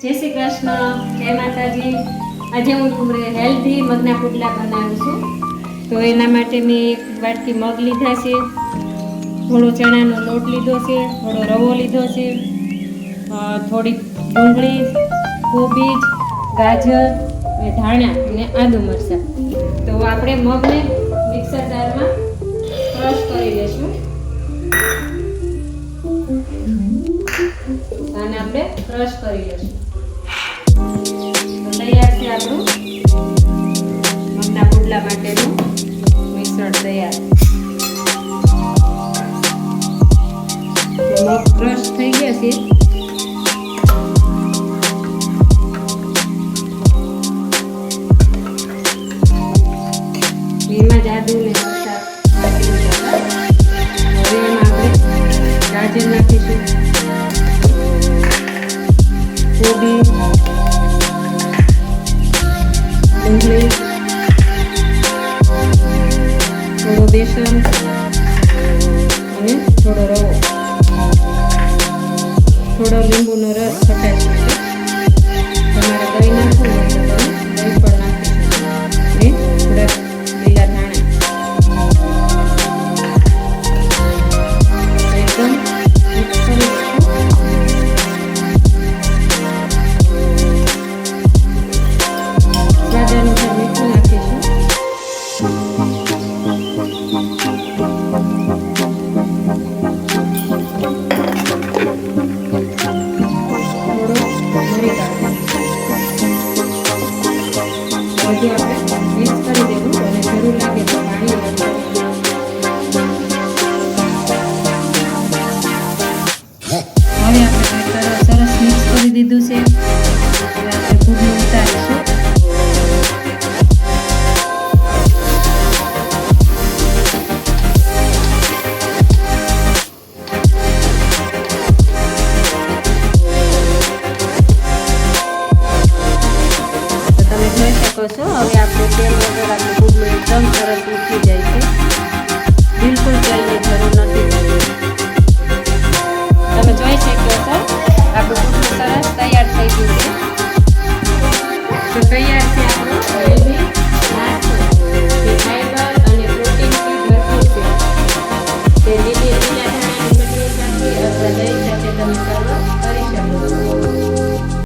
જય શ્રી કૃષ્ણ, જય માતાજી. આજે હું તમને હેલ્ધી મગના પુડલા બનાવું છું. તો એના માટે મેં એક વાટકી મગ લીધા છે, થોડો ચણાનો લોટ લીધો છે, થોડો રવો લીધો છે, થોડી ડુંગળી, કોબીજ, ગાજર અને ધાણા અને આદુ મરચાં. તો આપણે મગને મિક્સર જારમાં ક્રશ કરી લઈશું. આને આપણે ક્રશ કરી લઈશું. તો તૈયાર છે આપણું મગના પુડલા માટેનું મિશ્રણ તૈયાર. મગ ક્રશ થઈ ગયા છે. એમાં જ આદુ ને મરચાં નાખીશું. હવે એમાં આપણે ગાજર નાખીશું, કોબી, ડુંગળી, થોડો બેસન અને થોડો રવો, થોડો લીંબુનો રસ ખટાશ માટે. તમારે દહીં નાખવું હોય તો તમે દહીં પણ નાખીશું અને થોડાક લીલા ધાણા. એકદમ મિક્સ કરી દઈશું. સ્વાદ અનુસાર મીઠું નાખીશું. બધું આપણે મિક્સ કરી દેવું અને જરૂર લાગે તો પાણી નાખવાનું. હવે આપણે સરસ મિક્સ કરી દીધું છે. હવે આપણે